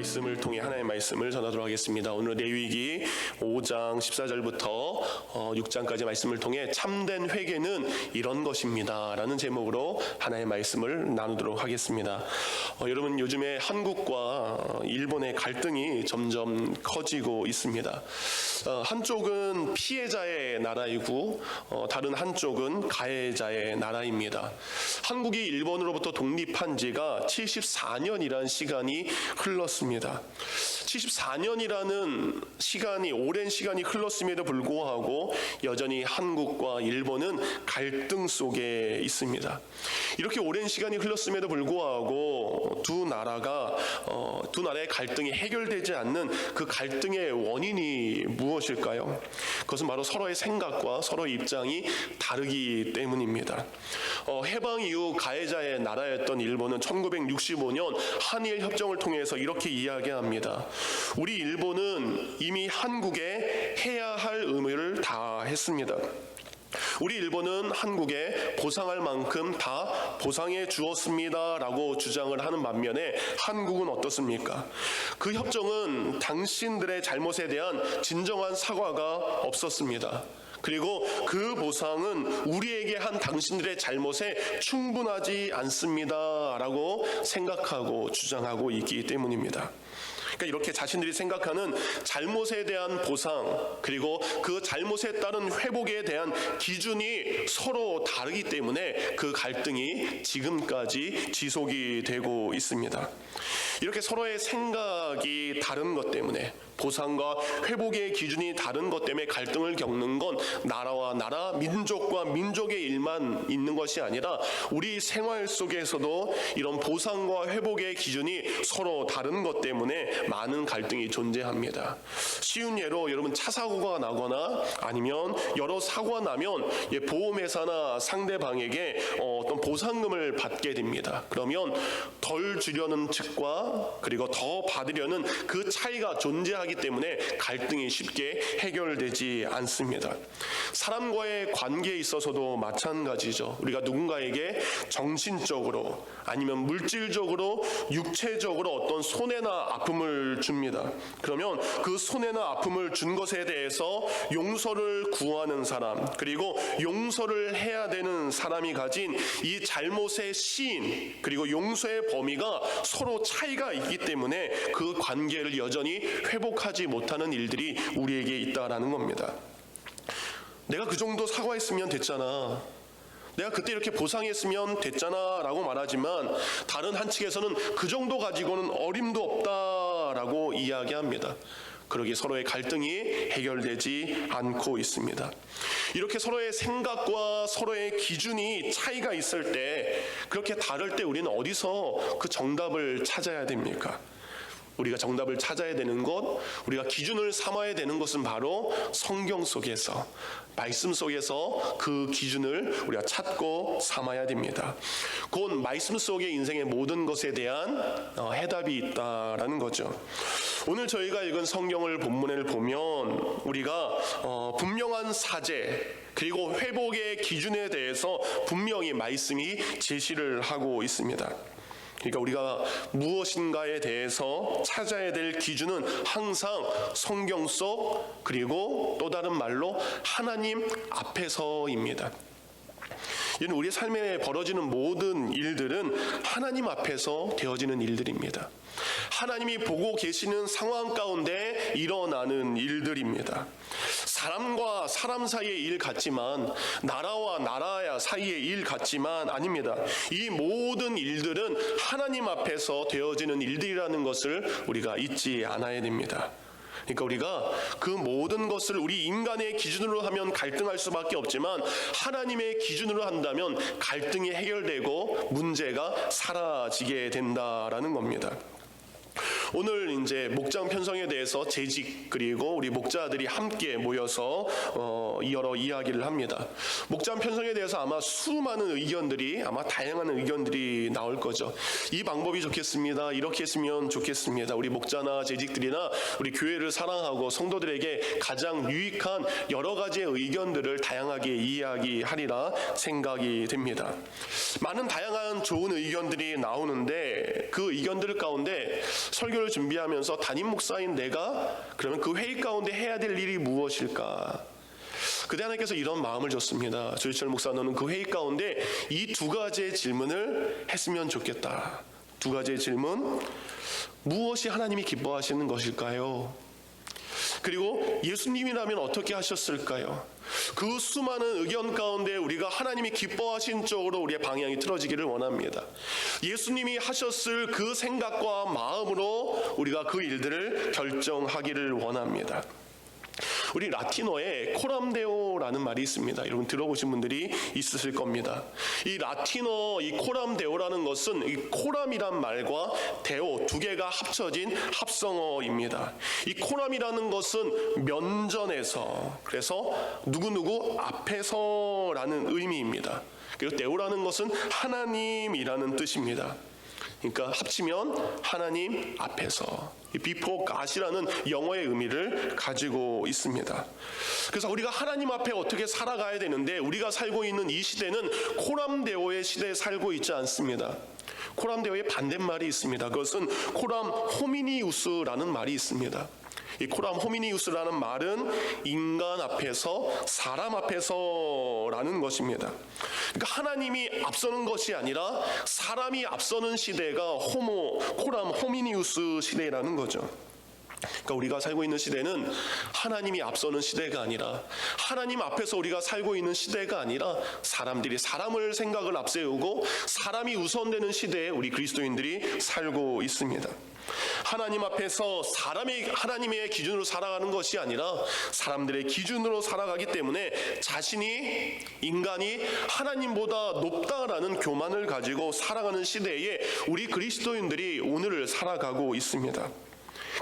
말씀을 통해 하나님의 말씀을 전하도록 하겠습니다. 오늘 레위기 5장 14절부터 6장까지 말씀을 통해 참된 회개는 이런 것입니다 라는 제목으로 하나님의 말씀을 나누도록 하겠습니다. 여러분, 요즘에 한국과 일본의 갈등이 점점 커지고 있습니다. 한쪽은 피해자의 나라이고 다른 한쪽은 가해자의 나라입니다. 한국이 일본으로부터 독립한 지가 74년이라는 시간이 흘렀습니다. 74년이라는 시간이, 오랜 시간이 흘렀음에도 불구하고 여전히 한국과 일본은 갈등 속에 있습니다. 이렇게 오랜 시간이 흘렀음에도 불구하고 두 나라의 갈등이 해결되지 않는 그 갈등의 원인이 무엇일까요? 그것은 바로 서로의 생각과 서로의 입장이 다르기 때문입니다. 해방 이후 가해자의 나라였던 일본은 1965년 한일 협정을 통해서 이렇게 이야기합니다. 우리 일본은 이미 한국에 해야 할 의무를 다했습니다. 우리 일본은 한국에 보상할 만큼 다 보상해 주었습니다 라고 주장을 하는 반면에 한국은 어떻습니까? 그 협정은 당신들의 잘못에 대한 진정한 사과가 없었습니다. 그리고 그 보상은 우리에게 한 당신들의 잘못에 충분하지 않습니다 라고 생각하고 주장하고 있기 때문입니다. 그러니까 이렇게 자신들이 생각하는 잘못에 대한 보상, 그리고 그 잘못에 따른 회복에 대한 기준이 서로 다르기 때문에 그 갈등이 지금까지 지속이 되고 있습니다. 이렇게 서로의 생각이 다른 것 때문에, 보상과 회복의 기준이 다른 것 때문에 갈등을 겪는 건 나라와 나라, 민족과 민족의 일만 있는 것이 아니라 우리 생활 속에서도 이런 보상과 회복의 기준이 서로 다른 것 때문에 많은 갈등이 존재합니다. 쉬운 예로 여러분, 차 사고가 나거나 아니면 여러 사고가 나면 보험회사나 상대방에게 어떤 보상금을 받게 됩니다. 그러면 덜 주려는 측과 그리고 더 받으려는 그 차이가 존재하기 때문에 갈등이 쉽게 해결되지 않습니다. 사람과의 관계에 있어서도 마찬가지죠. 우리가 누군가에게 정신적으로 아니면 물질적으로 육체적으로 어떤 손해나 아픔을 줍니다. 그러면 그 손해나 아픔을 준 것에 대해서 용서를 구하는 사람, 그리고 용서를 해야 되는 사람이 가진 이 잘못의 시인, 그리고 용서의 범위가 서로 차이가 있기 때문에 그 관계를 여전히 회복하지 못하는 일들이 우리에게 있다라는 겁니다. 내가 그 정도 사과했으면 됐잖아, 내가 그때 이렇게 보상했으면 됐잖아 라고 말하지만, 다른 한 측에서는 그 정도 가지고는 어림도 없다라고 이야기합니다. 그러기에 서로의 갈등이 해결되지 않고 있습니다. 이렇게 서로의 생각과 서로의 기준이 차이가 있을 때, 그렇게 다를 때 우리는 어디서 그 정답을 찾아야 됩니까? 우리가 정답을 찾아야 되는 것, 우리가 기준을 삼아야 되는 것은 바로 성경 속에서, 말씀 속에서 그 기준을 우리가 찾고 삼아야 됩니다. 곧 말씀 속에 인생의 모든 것에 대한 해답이 있다라는 거죠. 오늘 저희가 읽은 성경을 본문을 보면 우리가 분명한 사죄, 그리고 회복의 기준에 대해서 분명히 말씀이 제시를 하고 있습니다. 그러니까 우리가 무엇인가에 대해서 찾아야 될 기준은 항상 성경 속, 그리고 또 다른 말로 하나님 앞에서입니다. 이는 우리 삶에 벌어지는 모든 일들은 하나님 앞에서 되어지는 일들입니다. 하나님이 보고 계시는 상황 가운데 일어나는 일들입니다. 사람과 사람 사이의 일 같지만, 나라와 나라 사이의 일 같지만 아닙니다. 이 모든 일들은 하나님 앞에서 되어지는 일들이라는 것을 우리가 잊지 않아야 됩니다. 그러니까 우리가 그 모든 것을 우리 인간의 기준으로 하면 갈등할 수밖에 없지만, 하나님의 기준으로 한다면 갈등이 해결되고 문제가 사라지게 된다라는 겁니다. 오늘 이제 목장 편성에 대해서 재직, 그리고 우리 목자들이 함께 모여서 여러 이야기를 합니다. 목장 편성에 대해서 아마 수많은 의견들이, 아마 다양한 의견들이 나올 거죠. 이 방법이 좋겠습니다, 이렇게 했으면 좋겠습니다. 우리 목자나 재직들이나 우리 교회를 사랑하고 성도들에게 가장 유익한 여러 가지의 의견들을 다양하게 이야기하리라 생각이 됩니다. 많은 다양한 좋은 의견들이 나오는데, 그 의견들 가운데 설교 설교를 준비하면서 담임 목사인 내가 그러면 그 회의 가운데 해야 될 일이 무엇일까? 그때 하나님께서 이런 마음을 줬습니다. 조희철 목사, 너는 그 회의 가운데 이 두 가지의 질문을 했으면 좋겠다. 두 가지의 질문. 무엇이 하나님이 기뻐하시는 것일까요? 그리고 예수님이라면 어떻게 하셨을까요? 그 수많은 의견 가운데 우리가 하나님이 기뻐하신 쪽으로 우리의 방향이 틀어지기를 원합니다. 예수님이 하셨을 그 생각과 마음으로 우리가 그 일들을 결정하기를 원합니다. 우리 라틴어에 코람데오라는 말이 있습니다. 여러분 들어보신 분들이 있으실 겁니다. 이 라틴어 이 코람데오라는 것은 이 코람이란 말과 데오 두 개가 합쳐진 합성어입니다. 이 코람이라는 것은 면전에서, 그래서 누구누구 앞에서라는 의미입니다. 그리고 데오라는 것은 하나님이라는 뜻입니다. 그러니까 합치면 하나님 앞에서, before God이라는 영어의 의미를 가지고 있습니다. 그래서 우리가 하나님 앞에 어떻게 살아가야 되는데, 우리가 살고 있는 이 시대는 코람데오의 시대에 살고 있지 않습니다. 코람데오의 반대말이 있습니다. 그것은 코람 호미니우스라는 말이 있습니다. 이 코람 호미니우스라는 말은 인간 앞에서, 사람 앞에서라는 것입니다. 그러니까 하나님이 앞서는 것이 아니라 사람이 앞서는 시대가 코람 호미니우스 시대라는 거죠. 그러니까 우리가 살고 있는 시대는 하나님이 앞서는 시대가 아니라, 하나님 앞에서 우리가 살고 있는 시대가 아니라, 사람들이 사람을 생각을 앞세우고 사람이 우선되는 시대에 우리 그리스도인들이 살고 있습니다. 하나님 앞에서 하나님의 기준으로 살아가는 것이 아니라 사람들의 기준으로 살아가기 때문에 인간이 하나님보다 높다라는 교만을 가지고 살아가는 시대에 우리 그리스도인들이 오늘을 살아가고 있습니다.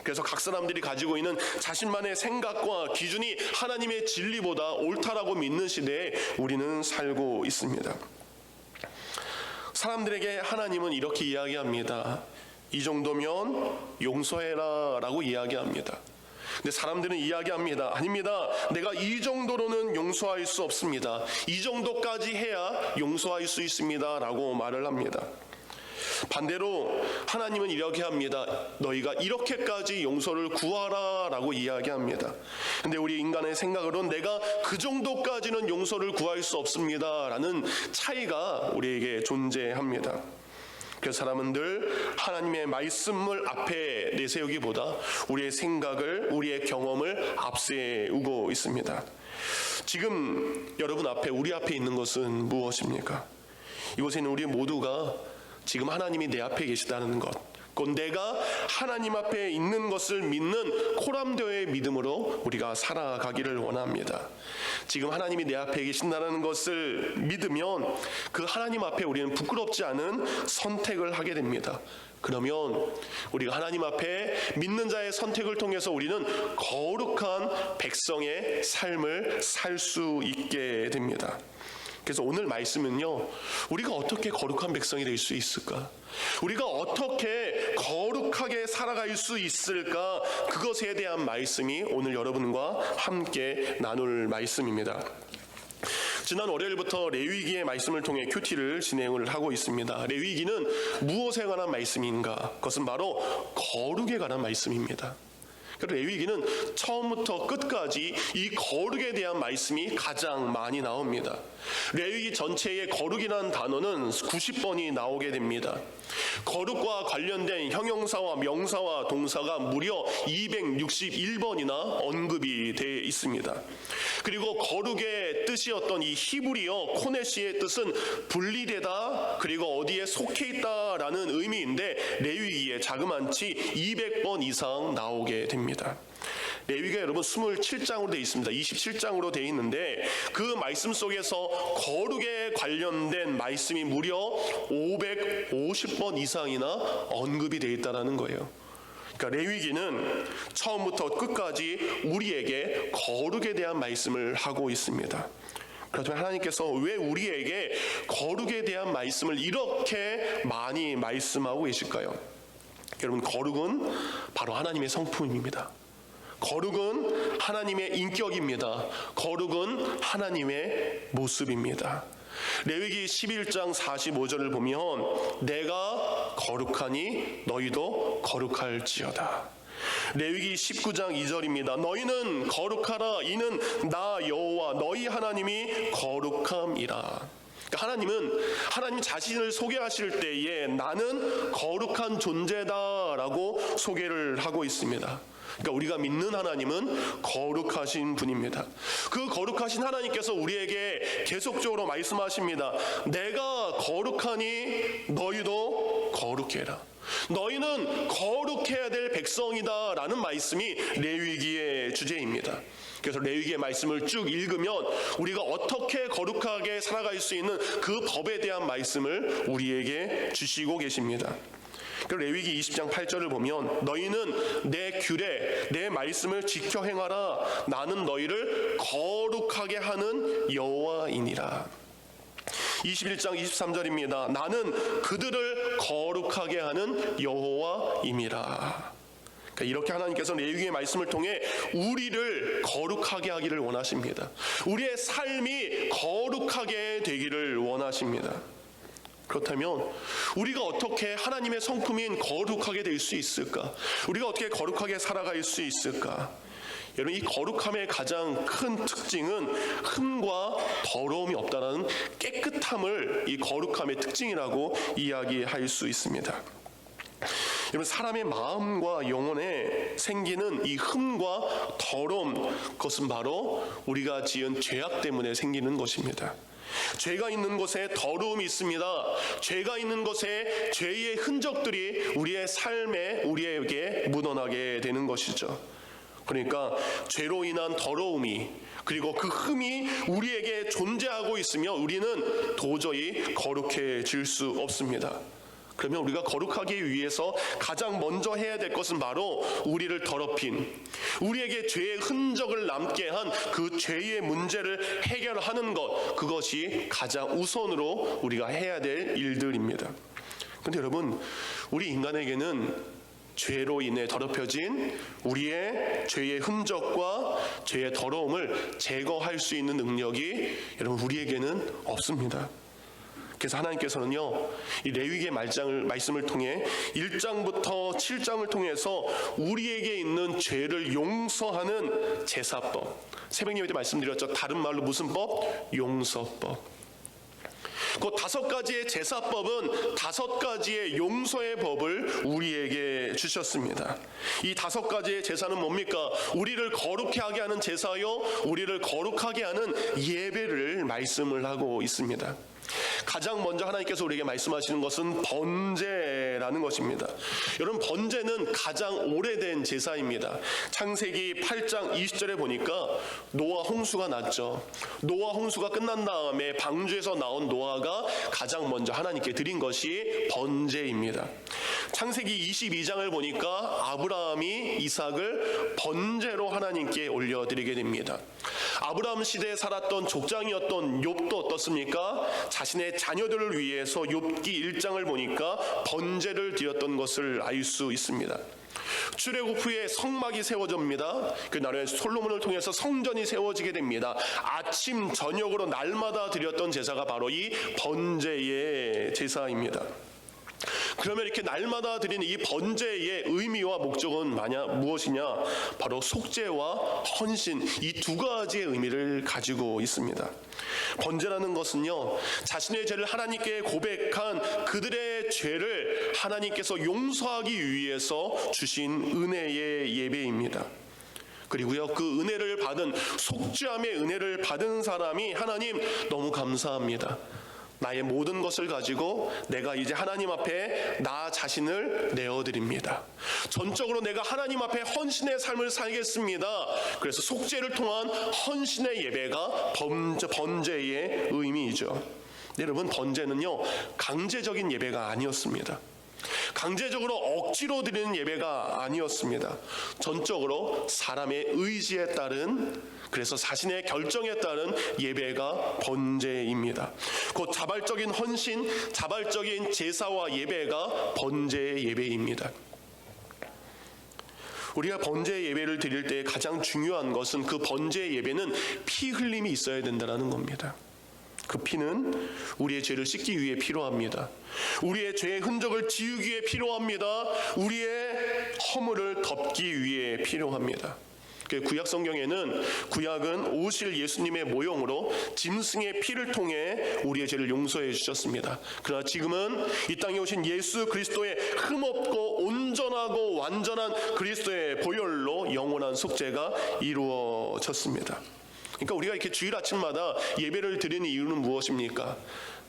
그래서 각 사람들이 가지고 있는 자신만의 생각과 기준이 하나님의 진리보다 옳다라고 믿는 시대에 우리는 살고 있습니다. 사람들에게 하나님은 이렇게 이야기합니다. 이 정도면 용서해라 라고 이야기합니다. 근데 사람들은 이야기합니다. 아닙니다. 내가 이 정도로는 용서할 수 없습니다. 이 정도까지 해야 용서할 수 있습니다 라고 말을 합니다. 반대로 하나님은 이렇게 합니다. 너희가 이렇게까지 용서를 구하라 라고 이야기합니다. 근데 우리 인간의 생각으로는 내가 그 정도까지는 용서를 구할 수 없습니다 라는 차이가 우리에게 존재합니다. 그래서 사람은 늘 하나님의 말씀을 앞에 내세우기보다 우리의 생각을, 우리의 경험을 앞세우고 있습니다. 지금 여러분 앞에, 우리 앞에 있는 것은 무엇입니까? 이곳에 있는 우리 모두가 지금 하나님이 내 앞에 계시다는 것, 곧 내가 하나님 앞에 있는 것을 믿는 코람데오의 믿음으로 우리가 살아가기를 원합니다. 지금 하나님이 내 앞에 계신다는 것을 믿으면 그 하나님 앞에 우리는 부끄럽지 않은 선택을 하게 됩니다. 그러면 우리가 하나님 앞에 믿는 자의 선택을 통해서 우리는 거룩한 백성의 삶을 살 수 있게 됩니다. 그래서 오늘 말씀은요, 우리가 어떻게 거룩한 백성이 될 수 있을까? 우리가 어떻게 거룩하게 살아갈 수 있을까? 그것에 대한 말씀이 오늘 여러분과 함께 나눌 말씀입니다. 지난 월요일부터 레위기의 말씀을 통해 큐티를 진행을 하고 있습니다. 레위기는 무엇에 관한 말씀인가? 그것은 바로 거룩에 관한 말씀입니다. 레위기는 처음부터 끝까지 이 거룩에 대한 말씀이 가장 많이 나옵니다. 레위기 전체의 거룩이라는 단어는 90번이 나오게 됩니다. 거룩과 관련된 형용사와 명사와 동사가 무려 261번이나 언급이 되어 있습니다. 그리고 거룩의 뜻이었던 이 히브리어 코네시의 뜻은 분리되다, 그리고 어디에 속해 있다라는 의미인데 레위기에 자그만치 200번 이상 나오게 됩니다. 레위기가 여러분 27장으로 되어 있습니다. 27장으로 되어 있는데 그 말씀 속에서 거룩에 관련된 말씀이 무려 550번 이상이나 언급이 되어 있다는 거예요. 그러니까 레위기는 처음부터 끝까지 우리에게 거룩에 대한 말씀을 하고 있습니다. 그렇다면 하나님께서 왜 우리에게 거룩에 대한 말씀을 이렇게 많이 말씀하고 계실까요? 여러분, 거룩은 바로 하나님의 성품입니다. 거룩은 하나님의 인격입니다. 거룩은 하나님의 모습입니다. 레위기 11장 45절을 보면 내가 거룩하니 너희도 거룩할지어다. 레위기 19장 2절입니다. 너희는 거룩하라. 이는 나 여호와 너희 하나님이 거룩함이라. 하나님 자신을 소개하실 때에 나는 거룩한 존재다라고 소개를 하고 있습니다. 그러니까 우리가 믿는 하나님은 거룩하신 분입니다. 그 거룩하신 하나님께서 우리에게 계속적으로 말씀하십니다. 내가 거룩하니 너희도 거룩해라. 너희는 거룩해야 될 백성이다 라는 말씀이 레위기의 주제입니다. 그래서 레위기의 말씀을 쭉 읽으면 우리가 어떻게 거룩하게 살아갈 수 있는 그 법에 대한 말씀을 우리에게 주시고 계십니다. 레위기 20장 8절을 보면 너희는 내 규례 내 말씀을 지켜 행하라. 나는 너희를 거룩하게 하는 여호와이니라. 21장 23절입니다. 나는 그들을 거룩하게 하는 여호와임이라. 이렇게 하나님께서 레위기의 말씀을 통해 우리를 거룩하게 하기를 원하십니다. 우리의 삶이 거룩하게 되기를 원하십니다. 그렇다면 우리가 어떻게 하나님의 성품인 거룩하게 될 수 있을까? 우리가 어떻게 거룩하게 살아갈 수 있을까? 여러분, 이 거룩함의 가장 큰 특징은 흠과 더러움이 없다는 깨끗함을 이 거룩함의 특징이라고 이야기할 수 있습니다. 여러분, 사람의 마음과 영혼에 생기는 이 흠과 더러움, 그것은 바로 우리가 지은 죄악 때문에 생기는 것입니다. 죄가 있는 곳에 더러움이 있습니다. 죄가 있는 곳에 죄의 흔적들이 우리의 삶에 우리에게 묻어나게 되는 것이죠. 그러니까 죄로 인한 더러움이 그리고 그 흠이 우리에게 존재하고 있으며 우리는 도저히 거룩해질 수 없습니다. 그러면 우리가 거룩하기 위해서 가장 먼저 해야 될 것은 바로 우리를 더럽힌, 우리에게 죄의 흔적을 남게 한 그 죄의 문제를 해결하는 것, 그것이 가장 우선으로 우리가 해야 될 일들입니다. 그런데 여러분, 우리 인간에게는 죄로 인해 더럽혀진 우리의 죄의 흔적과 죄의 더러움을 제거할 수 있는 능력이 여러분 우리에게는 없습니다. 그래서 하나님께서는요, 이 레위기의 말씀을 통해 1장부터 7장을 통해서 우리에게 있는 죄를 용서하는 제사법, 새벽 예배 때 말씀드렸죠. 다른 말로 무슨 법? 용서법. 그 5가지의 제사법은 5가지의 용서의 법을 우리에게 주셨습니다. 이 5가지의 제사는 뭡니까? 우리를 거룩하게 하는 제사요, 우리를 거룩하게 하는 예배를 말씀을 하고 있습니다. 가장 먼저 하나님께서 우리에게 말씀하시는 것은 번제라는 것입니다. 여러분, 번제는 가장 오래된 제사입니다. 창세기 8장 20절에 보니까 노아 홍수가 났죠. 노아 홍수가 끝난 다음에 방주에서 나온 노아가 가장 먼저 하나님께 드린 것이 번제입니다. 창세기 22장을 보니까 아브라함이 이삭을 번제로 하나님께 올려드리게 됩니다. 아브라함 시대에 살았던 족장이었던 욥도 어떻습니까? 자신의 자녀들을 위해서 욥기 1장을 보니까 번제를 드렸던 것을 알 수 있습니다. 출애굽 후에 성막이 세워집니다. 그 나라에 솔로몬을 통해서 성전이 세워지게 됩니다. 아침 저녁으로 날마다 드렸던 제사가 바로 이 번제의 제사입니다. 그러면 이렇게 날마다 드리는 이 번제의 의미와 목적은 무엇이냐? 바로 속죄와 헌신, 이 2가지의 의미를 가지고 있습니다. 번제라는 것은요, 자신의 죄를 하나님께 고백한 그들의 죄를 하나님께서 용서하기 위해서 주신 은혜의 예배입니다. 그리고요, 그 은혜를 받은, 속죄함의 은혜를 받은 사람이 하나님 너무 감사합니다. 나의 모든 것을 가지고 내가 이제 하나님 앞에 나 자신을 내어드립니다. 전적으로 내가 하나님 앞에 헌신의 삶을 살겠습니다. 그래서 속죄를 통한 헌신의 예배가 번제의 의미이죠. 여러분, 번제는요, 강제적인 예배가 아니었습니다. 강제적으로 억지로 드리는 예배가 아니었습니다. 전적으로 사람의 의지에 따른, 그래서 자신의 결정에 따른 예배가 번제입니다. 곧 자발적인 헌신, 자발적인 제사와 예배가 번제의 예배입니다. 우리가 번제의 예배를 드릴 때 가장 중요한 것은 그 번제의 예배는 피 흘림이 있어야 된다는 겁니다. 그 피는 우리의 죄를 씻기 위해 필요합니다. 우리의 죄의 흔적을 지우기 위해 필요합니다. 우리의 허물을 덮기 위해 필요합니다. 구약 성경에는 구약은 오실 예수님의 모형으로 짐승의 피를 통해 우리의 죄를 용서해 주셨습니다. 그러나 지금은 이 땅에 오신 예수 그리스도의 흠없고 온전하고 완전한 그리스도의 보혈로 영원한 속죄가 이루어졌습니다. 그러니까 우리가 이렇게 주일 아침마다 예배를 드리는 이유는 무엇입니까?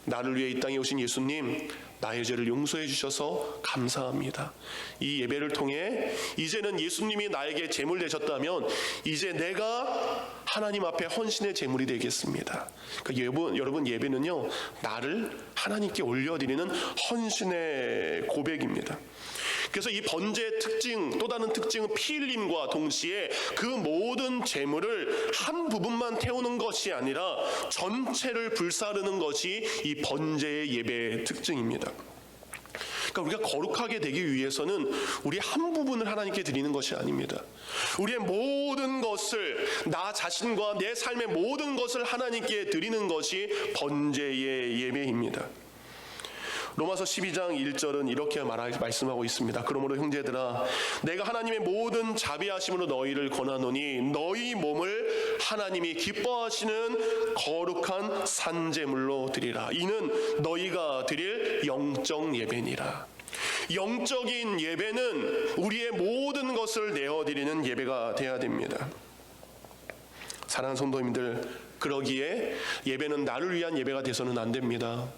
나를 위해 이 땅에 오신 예수님, 나의 죄를 용서해 주셔서 감사합니다. 이 예배를 통해 이제는 예수님이 나에게 제물 되셨다면 이제 내가 하나님 앞에 헌신의 제물이 되겠습니다. 그러니까 여러분 예배는요, 나를 하나님께 올려드리는 헌신의 고백입니다. 그래서 이 번제의 특징, 또 다른 특징은 피 흘림과 동시에 그 모든 제물을 한 부분만 태우는 것이 아니라 전체를 불사르는 것이 이 번제의 예배의 특징입니다. 그러니까 우리가 거룩하게 되기 위해서는 우리 한 부분을 하나님께 드리는 것이 아닙니다. 우리의 모든 것을, 나 자신과 내 삶의 모든 것을 하나님께 드리는 것이 번제의 예배입니다. 로마서 12장 1절은 이렇게 말씀하고 있습니다. 그러므로 형제들아, 내가 하나님의 모든 자비하심으로 너희를 권하노니 너희 몸을 하나님이 기뻐하시는 거룩한 산제물로 드리라. 이는 너희가 드릴 영적 예배니라. 영적인 예배는 우리의 모든 것을 내어드리는 예배가 되어야 됩니다. 사랑하는 성도님들, 그러기에 예배는 나를 위한 예배가 돼서는 안 됩니다.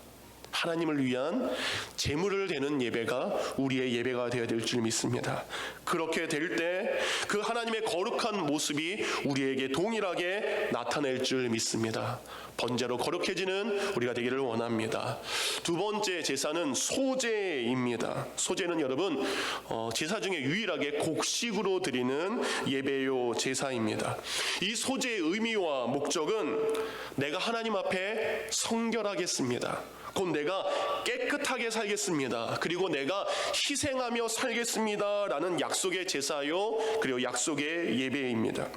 하나님을 위한 제물을 드리는 예배가 우리의 예배가 되어야 될 줄 믿습니다. 그렇게 될 때 그 하나님의 거룩한 모습이 우리에게 동일하게 나타낼 줄 믿습니다. 번제로 거룩해지는 우리가 되기를 원합니다. 두 번째 제사는 소제입니다. 소제는 여러분 제사 중에 유일하게 곡식으로 드리는 예배요 제사입니다. 이 소제의 의미와 목적은 내가 하나님 앞에 성결하겠습니다. 곧 내가 깨끗하게 살겠습니다. 그리고 내가 희생하며 살겠습니다 라는 약속의 제사요, 그리고 약속의 예배입니다.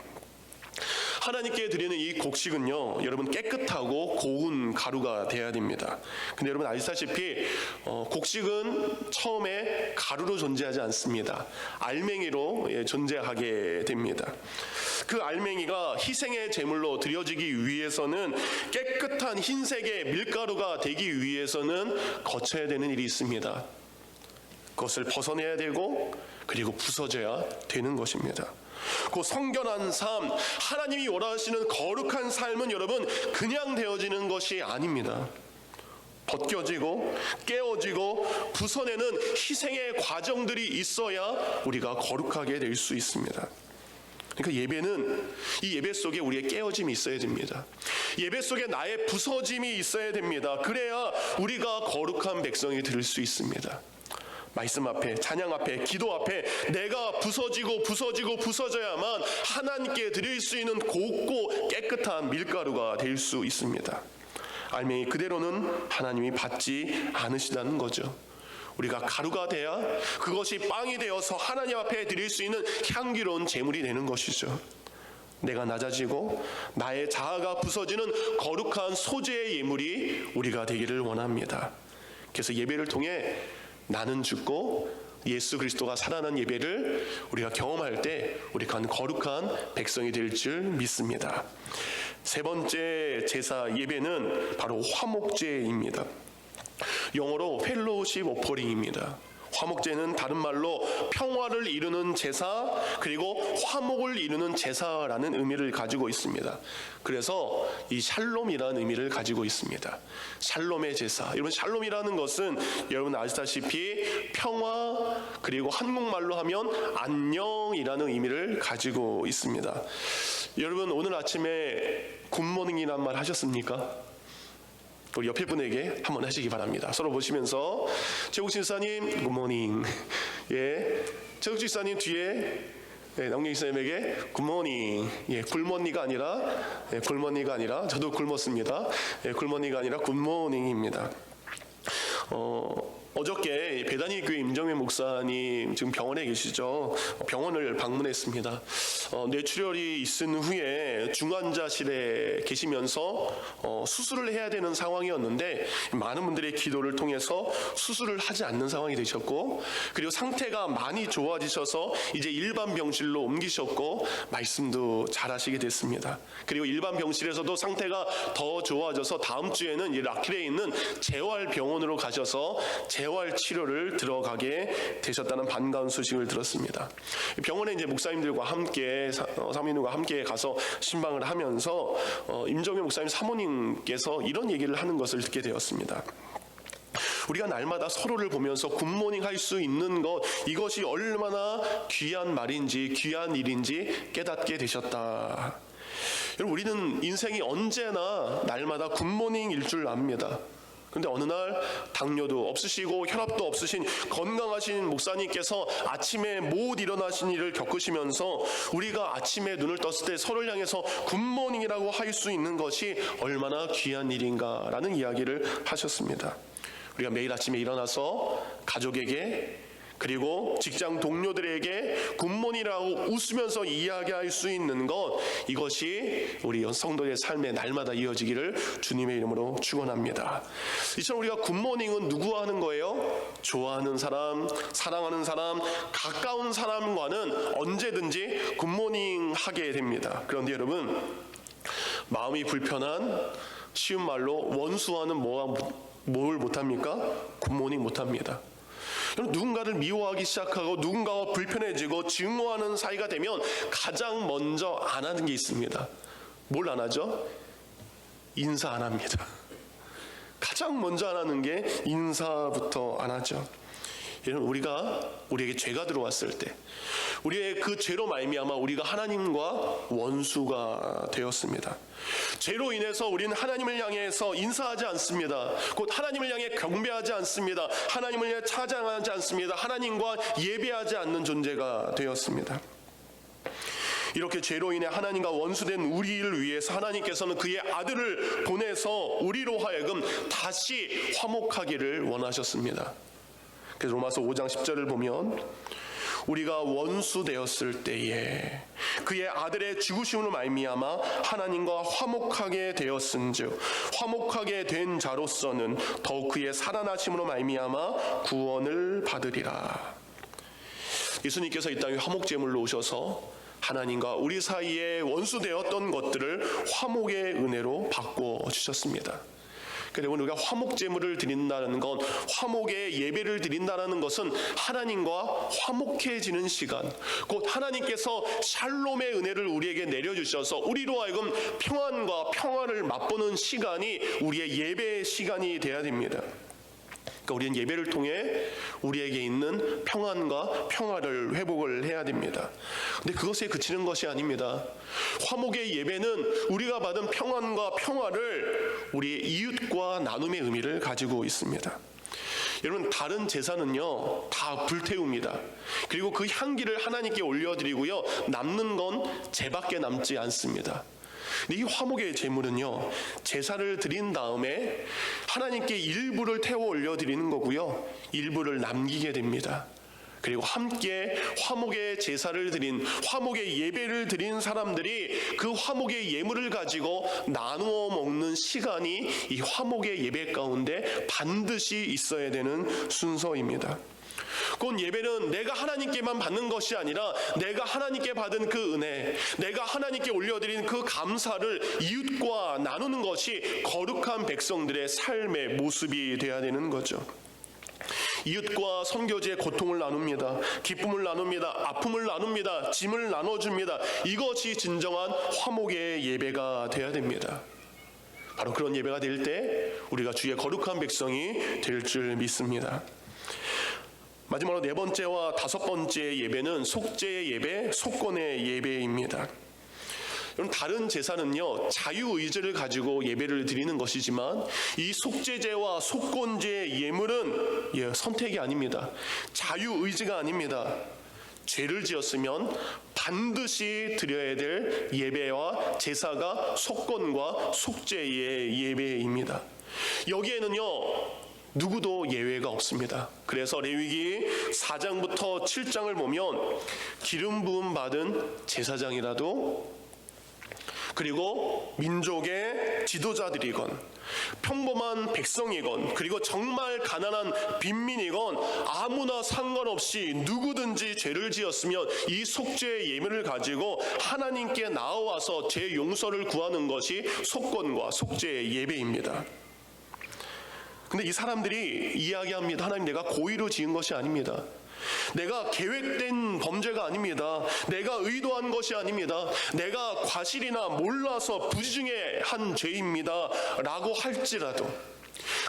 하나님께 드리는 이 곡식은요, 여러분 깨끗하고 고운 가루가 돼야 됩니다. 근데 여러분 아시다시피 곡식은 처음에 가루로 존재하지 않습니다. 알맹이로 존재하게 됩니다. 그 알맹이가 희생의 제물로 드려지기 위해서는, 깨끗한 흰색의 밀가루가 되기 위해서는 거쳐야 되는 일이 있습니다. 그것을 벗어내야 되고 그리고 부서져야 되는 것입니다. 그 성결한 삶, 하나님이 원하시는 거룩한 삶은 여러분 그냥 되어지는 것이 아닙니다. 벗겨지고 깨어지고 부서내는 희생의 과정들이 있어야 우리가 거룩하게 될 수 있습니다. 그러니까 예배는, 이 예배 속에 우리의 깨어짐이 있어야 됩니다. 예배 속에 나의 부서짐이 있어야 됩니다. 그래야 우리가 거룩한 백성이 될 수 있습니다. 말씀 앞에, 찬양 앞에, 기도 앞에 내가 부서져야만 하나님께 드릴 수 있는 곱고 깨끗한 밀가루가 될 수 있습니다. 알맹이 그대로는 하나님이 받지 않으시다는 거죠. 우리가 가루가 돼야 그것이 빵이 되어서 하나님 앞에 드릴 수 있는 향기로운 제물이 되는 것이죠. 내가 낮아지고 나의 자아가 부서지는 거룩한 소재의 예물이 우리가 되기를 원합니다. 그래서 예배를 통해 나는 죽고 예수 그리스도가 살아난 예배를 우리가 경험할 때 우리가 거룩한 백성이 될 줄 믿습니다. 세 번째 제사 예배는 바로 화목제입니다. 영어로 펠로우십 오퍼링입니다. 화목제는 다른 말로 평화를 이루는 제사, 그리고 화목을 이루는 제사라는 의미를 가지고 있습니다. 그래서 이 샬롬이라는 의미를 가지고 있습니다. 샬롬의 제사. 여러분 샬롬이라는 것은 여러분 아시다시피 평화, 그리고 한국말로 하면 안녕이라는 의미를 가지고 있습니다. 여러분 오늘 아침에 굿모닝이란 말 하셨습니까? 우리 옆에 분에게 한번 하시기 바랍니다. 서로 보시면서 최국진 집사님 굿모닝. 예, 최국진 집사님 뒤에 남경 집사님에게 굿모닝. 예, 굶었니가 아니라 저도 굶었습니다. 예, 굶었니가 아니라 굿모닝입니다. 어저께 배단위 교회 임정회 목사님 지금 병원에 계시죠. 병원을 방문했습니다. 뇌출혈이 있은 후에 중환자실에 계시면서 수술을 해야 되는 상황이었는데 많은 분들의 기도를 통해서 수술을 하지 않는 상황이 되셨고, 그리고 상태가 많이 좋아지셔서 이제 일반 병실로 옮기셨고 말씀도 잘하시게 됐습니다. 그리고 일반 병실에서도 상태가 더 좋아져서 다음 주에는 이 라킬에 있는 재활병원으로 가셔서 재활 치료를 들어가게 되셨다는 반가운 소식을 들었습니다. 병원에 이제 목사님들과 함께 사모님과 함께 가서 신방을 하면서 임정회 목사님 사모님께서 이런 얘기를 하는 것을 듣게 되었습니다. 우리가 날마다 서로를 보면서 굿모닝 할 수 있는 것, 이것이 얼마나 귀한 말인지 귀한 일인지 깨닫게 되셨다. 여러분, 우리는 인생이 언제나 날마다 굿모닝일 줄 압니다. 그런데 어느 날 당뇨도 없으시고 혈압도 없으신 건강하신 목사님께서 아침에 못 일어나신 일을 겪으시면서 우리가 아침에 눈을 떴을 때 서로를 향해서 굿모닝이라고 할 수 있는 것이 얼마나 귀한 일인가라는 이야기를 하셨습니다. 우리가 매일 아침에 일어나서 가족에게 그리고 직장 동료들에게 굿모닝이라고 웃으면서 이야기할 수 있는 것, 이것이 우리 성도의 삶에 날마다 이어지기를 주님의 이름으로 축원합니다. 이처럼 우리가 굿모닝은 누구와 하는 거예요? 좋아하는 사람, 사랑하는 사람, 가까운 사람과는 언제든지 굿모닝 하게 됩니다. 그런데 여러분, 마음이 불편한, 쉬운 말로 원수와는 뭘 못합니까? 굿모닝 못합니다. 누군가를 미워하기 시작하고 누군가와 불편해지고 증오하는 사이가 되면 가장 먼저 안 하는 게 있습니다. 뭘 안 하죠? 인사 안 합니다. 가장 먼저 안 하는 게 인사부터 안 하죠. 여러분, 우리에게 죄가 들어왔을 때 우리의 그 죄로 말미암아 우리가 하나님과 원수가 되었습니다. 죄로 인해서 우리는 하나님을 향해서 인사하지 않습니다. 곧 하나님을 향해 경배하지 않습니다. 하나님을 향해 찬양하지 않습니다. 하나님과 예배하지 않는 존재가 되었습니다. 이렇게 죄로 인해 하나님과 원수된 우리를 위해서 하나님께서는 그의 아들을 보내서 우리로 하여금 다시 화목하기를 원하셨습니다. 그래서 로마서 5장 10절을 보면 우리가 원수 되었을 때에 그의 아들의 죽으심으로 말미암아 하나님과 화목하게 되었은즉 화목하게 된 자로서는 더욱 그의 살아나심으로 말미암아 구원을 받으리라. 예수님께서 이 땅에 화목제물로 오셔서 하나님과 우리 사이에 원수 되었던 것들을 화목의 은혜로 바꿔 주셨습니다. 그리고 우리가 화목제물을 드린다는 건, 화목의 예배를 드린다는 것은 하나님과 화목해지는 시간, 곧 하나님께서 샬롬의 은혜를 우리에게 내려주셔서 우리로 하여금 평안과 평화를 맛보는 시간이 우리의 예배의 시간이 돼야 됩니다. 그러니까 우리는 예배를 통해 우리에게 있는 평안과 평화를 회복을 해야 됩니다. 근데 그것에 그치는 것이 아닙니다. 화목의 예배는 우리가 받은 평안과 평화를 우리의 이웃과 나눔의 의미를 가지고 있습니다. 여러분, 다른 제사는요 다 불태웁니다. 그리고 그 향기를 하나님께 올려드리고요, 남는 건 제밖에 남지 않습니다. 이 화목의 제물은요, 제사를 드린 다음에 하나님께 일부를 태워 올려드리는 거고요, 일부를 남기게 됩니다. 그리고 함께 화목의 제사를 드린, 화목의 예배를 드린 사람들이 그 화목의 예물을 가지고 나누어 먹는 시간이 이 화목의 예배 가운데 반드시 있어야 되는 순서입니다. 곧 예배는 내가 하나님께만 받는 것이 아니라 내가 하나님께 받은 그 은혜, 내가 하나님께 올려드린 그 감사를 이웃과 나누는 것이 거룩한 백성들의 삶의 모습이 되어야 되는 거죠. 이웃과 선교지의 고통을 나눕니다. 기쁨을 나눕니다. 아픔을 나눕니다. 짐을 나눠줍니다. 이것이 진정한 화목의 예배가 되어야 됩니다. 바로 그런 예배가 될 때 우리가 주의 거룩한 백성이 될 줄 믿습니다. 마지막으로 네 번째와 다섯 번째 예배는 속죄의 예배, 속건의 예배입니다. 여러분, 다른 제사는요 자유의지를 가지고 예배를 드리는 것이지만 이 속죄제와 속건제의 예물은 선택이 아닙니다. 자유의지가 아닙니다. 죄를 지었으면 반드시 드려야 될 예배와 제사가 속건과 속죄의 예배입니다. 여기에는요 누구도 예외가 없습니다. 그래서 레위기 4장부터 7장을 보면 기름 부음 받은 제사장이라도, 그리고 민족의 지도자들이건 평범한 백성이건, 그리고 정말 가난한 빈민이건 아무나 상관없이 누구든지 죄를 지었으면 이 속죄의 예물을 가지고 하나님께 나와서 죄 용서를 구하는 것이 속건과 속죄의 예배입니다. 근데 이 사람들이 이야기합니다. 하나님, 내가 고의로 지은 것이 아닙니다. 내가 계획된 범죄가 아닙니다. 내가 의도한 것이 아닙니다. 내가 과실이나 몰라서 부지중에 한 죄입니다 라고 할지라도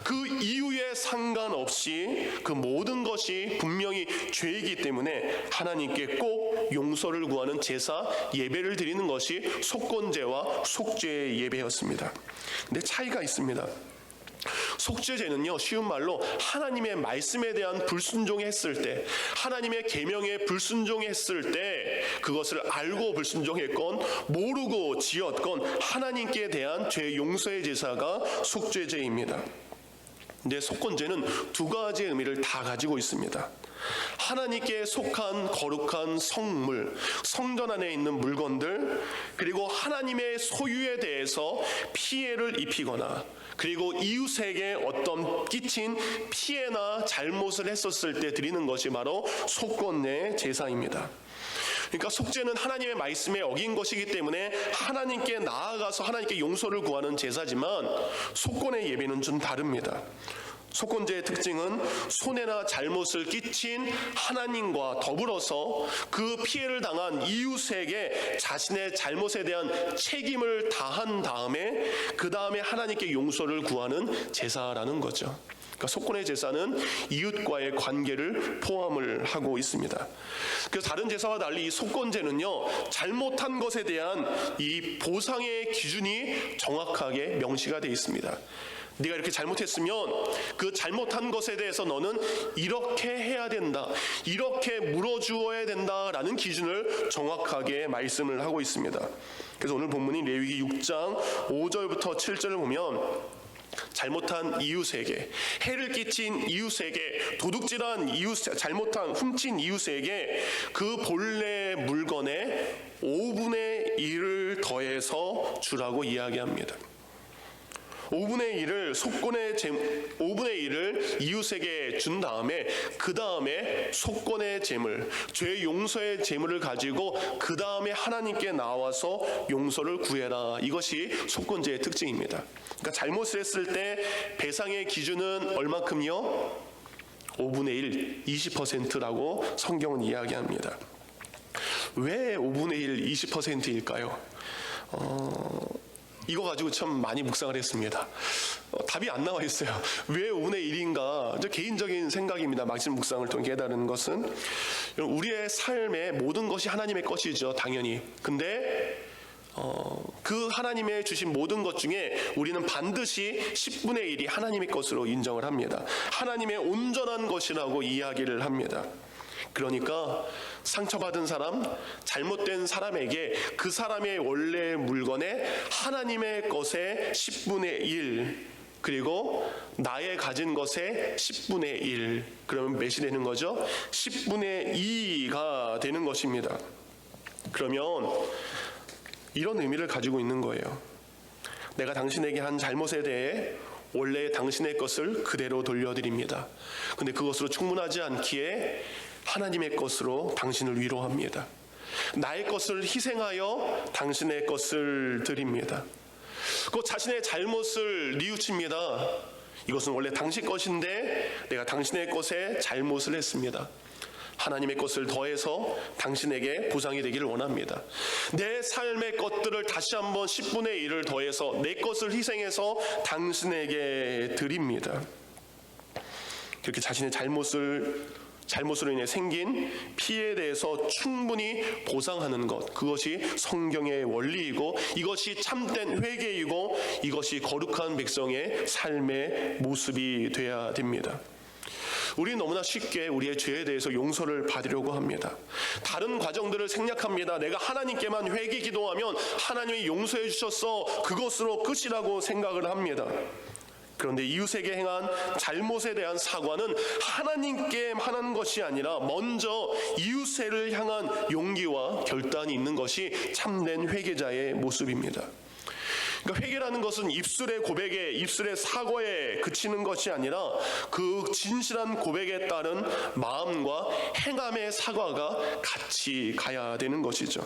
그 이유에 상관없이 그 모든 것이 분명히 죄이기 때문에 하나님께 꼭 용서를 구하는 제사 예배를 드리는 것이 속건제와 속죄의 예배였습니다. 근데 차이가 있습니다. 속죄제는요, 쉬운 말로 하나님의 말씀에 대한 불순종했을 때, 하나님의 계명에 불순종했을 때, 그것을 알고 불순종했건 모르고 지었건 하나님께 대한 죄 용서의 제사가 속죄제입니다. 근데 속건제는 두 가지의 의미를 다 가지고 있습니다. 하나님께 속한 거룩한 성물, 성전 안에 있는 물건들, 그리고 하나님의 소유에 대해서 피해를 입히거나, 그리고 이웃에게 어떤 끼친 피해나 잘못을 했었을 때 드리는 것이 바로 속건의 제사입니다. 그러니까 속죄는 하나님의 말씀에 어긴 것이기 때문에 하나님께 나아가서 하나님께 용서를 구하는 제사지만, 속건의 예배는 좀 다릅니다. 속건제의 특징은 손해나 잘못을 끼친 하나님과 더불어서 그 피해를 당한 이웃에게 자신의 잘못에 대한 책임을 다한 다음에 그 다음에 하나님께 용서를 구하는 제사라는 거죠. 그러니까 속건의 제사는 이웃과의 관계를 포함을 하고 있습니다. 그래서 다른 제사와 달리 이 속건제는요, 잘못한 것에 대한 이 보상의 기준이 정확하게 명시가 되어 있습니다. 네가 이렇게 잘못했으면 그 잘못한 것에 대해서 너는 이렇게 해야 된다, 이렇게 물어주어야 된다라는 기준을 정확하게 말씀을 하고 있습니다. 그래서 오늘 본문인 레위기 6장 5절부터 7절을 보면 잘못한 이웃에게, 해를 끼친 이웃에게, 도둑질한 이웃, 잘못한 훔친 이웃에게 그 본래 물건의 5분의 1을 더해서 주라고 이야기합니다. 5분의 1을 5분의 1을 이웃에게 준 다음에 그 다음에 속건의 제물, 죄 용서의 제물을 가지고 그 다음에 하나님께 나와서 용서를 구해라. 이것이 속건제의 특징입니다. 그러니까 잘못을 했을 때 배상의 기준은 얼마큼요? 5분의 1, 20%라고 성경은 이야기합니다. 왜 5분의 1, 20%일까요? 이거 가지고 참 많이 묵상을 했습니다. 답이 안 나와 있어요. 왜 5분의 1인가? 개인적인 생각입니다. 말씀 묵상을 통해 깨달은 것은, 우리의 삶의 모든 것이 하나님의 것이죠, 당연히. 근데 그 하나님의 주신 모든 것 중에 우리는 반드시 10분의 1이 하나님의 것으로 인정을 합니다. 하나님의 온전한 것이라고 이야기를 합니다. 그러니까 상처받은 사람, 잘못된 사람에게 그 사람의 원래 물건에 하나님의 것의 10분의 1, 그리고 나의 가진 것의 10분의 1, 그러면 몇이 되는 거죠? 10분의 2가 되는 것입니다. 그러면 이런 의미를 가지고 있는 거예요. 내가 당신에게 한 잘못에 대해 원래 당신의 것을 그대로 돌려드립니다. 근데 그것으로 충분하지 않기에 하나님의 것으로 당신을 위로합니다. 나의 것을 희생하여 당신의 것을 드립니다. 그 자신의 잘못을 뉘우칩니다. 이것은 원래 당신 것인데 내가 당신의 것에 잘못을 했습니다. 하나님의 것을 더해서 당신에게 보상이 되기를 원합니다. 내 삶의 것들을 다시 한번 10분의 1을 더해서 내 것을 희생해서 당신에게 드립니다. 그렇게 자신의 잘못으로 인해 생긴 피해에 대해서 충분히 보상하는 것, 그것이 성경의 원리이고 이것이 참된 회개이고 이것이 거룩한 백성의 삶의 모습이 돼야 됩니다. 우리는 너무나 쉽게 우리의 죄에 대해서 용서를 받으려고 합니다. 다른 과정들을 생략합니다. 내가 하나님께만 회개 기도하면 하나님이 용서해 주셨어, 그것으로 끝이라고 생각을 합니다. 그런데 이웃에게 행한 잘못에 대한 사과는 하나님께 하는 것이 아니라 먼저 이웃을 향한 용기와 결단이 있는 것이 참된 회개자의 모습입니다. 그러니까 회개라는 것은 입술의 고백에, 입술의 사과에 그치는 것이 아니라 그 진실한 고백에 따른 마음과 행함의 사과가 같이 가야 되는 것이죠.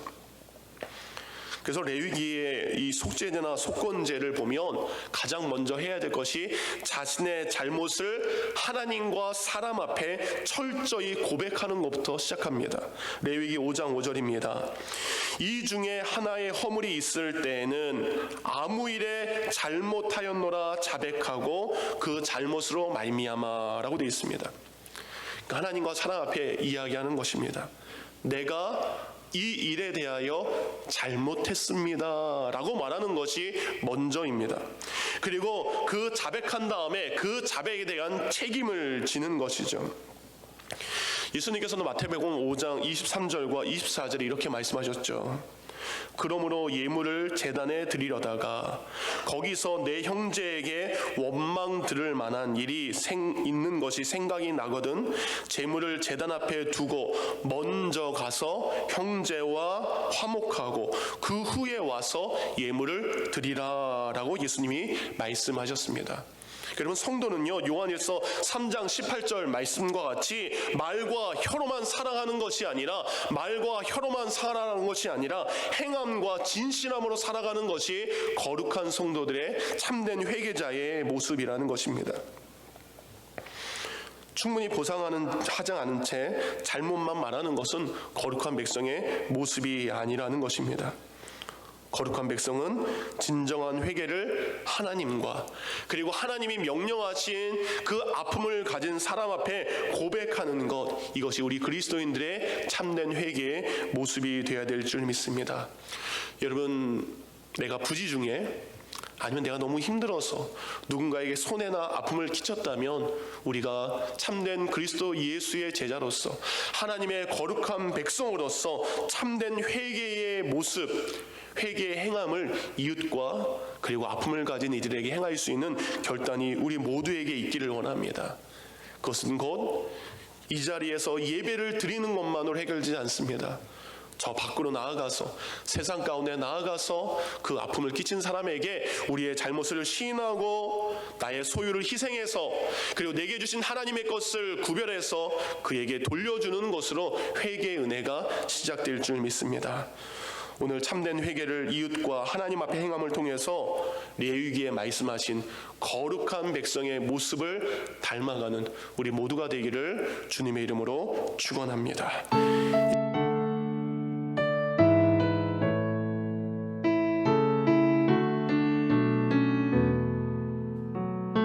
그래서 레위기의 이 속죄제나 속건제를 보면 가장 먼저 해야 될 것이 자신의 잘못을 하나님과 사람 앞에 철저히 고백하는 것부터 시작합니다. 레위기 5장 5절입니다. 이 중에 하나의 허물이 있을 때에는 아무 일에 잘못하였노라 자백하고 그 잘못으로 말미암아라고 되어 있습니다. 그러니까 하나님과 사람 앞에 이야기하는 것입니다. 내가 이 일에 대하여 잘못했습니다 라고 말하는 것이 먼저입니다. 그리고 그 자백한 다음에 그 자백에 대한 책임을 지는 것이죠. 예수님께서는 마태복음 5장 23절과 24절에 이렇게 말씀하셨죠. 그러므로 예물을 제단에 드리려다가 거기서 내 형제에게 원망 들을 만한 일이 있는 것이 생각이 나거든 제물을 제단 앞에 두고 먼저 가서 형제와 화목하고 그 후에 와서 예물을 드리라라고 예수님이 말씀하셨습니다. 여러분, 성도는요, 요한일서 3장 18절 말씀과 같이 말과 혀로만 사랑하는 것이 아니라 말과 혀로만 살아가는 것이 아니라 행함과 진실함으로 살아가는 것이 거룩한 성도들의 참된 회개자의 모습이라는 것입니다. 충분히 보상하지 않은 채 잘못만 말하는 것은 거룩한 백성의 모습이 아니라는 것입니다. 거룩한 백성은 진정한 회개를 하나님과 그리고 하나님이 명령하신 그 아픔을 가진 사람 앞에 고백하는 것, 이것이 우리 그리스도인들의 참된 회개의 모습이 되어야 될 줄 믿습니다. 여러분, 내가 부지 중에 아니면 내가 너무 힘들어서 누군가에게 손해나 아픔을 끼쳤다면 우리가 참된 그리스도 예수의 제자로서 하나님의 거룩한 백성으로서 참된 회개의 모습, 회개의 행함을 이웃과 그리고 아픔을 가진 이들에게 행할 수 있는 결단이 우리 모두에게 있기를 원합니다. 그것은 곧 이 자리에서 예배를 드리는 것만으로 해결되지 않습니다. 저 밖으로 나아가서 세상 가운데 나아가서 그 아픔을 끼친 사람에게 우리의 잘못을 시인하고 나의 소유를 희생해서 그리고 내게 주신 하나님의 것을 구별해서 그에게 돌려주는 것으로 회개의 은혜가 시작될 줄 믿습니다. 오늘 참된 회개를 이웃과 하나님 앞에 행함을 통해서 레위기에 말씀하신 거룩한 백성의 모습을 닮아가는 우리 모두가 되기를 주님의 이름으로 축원합니다.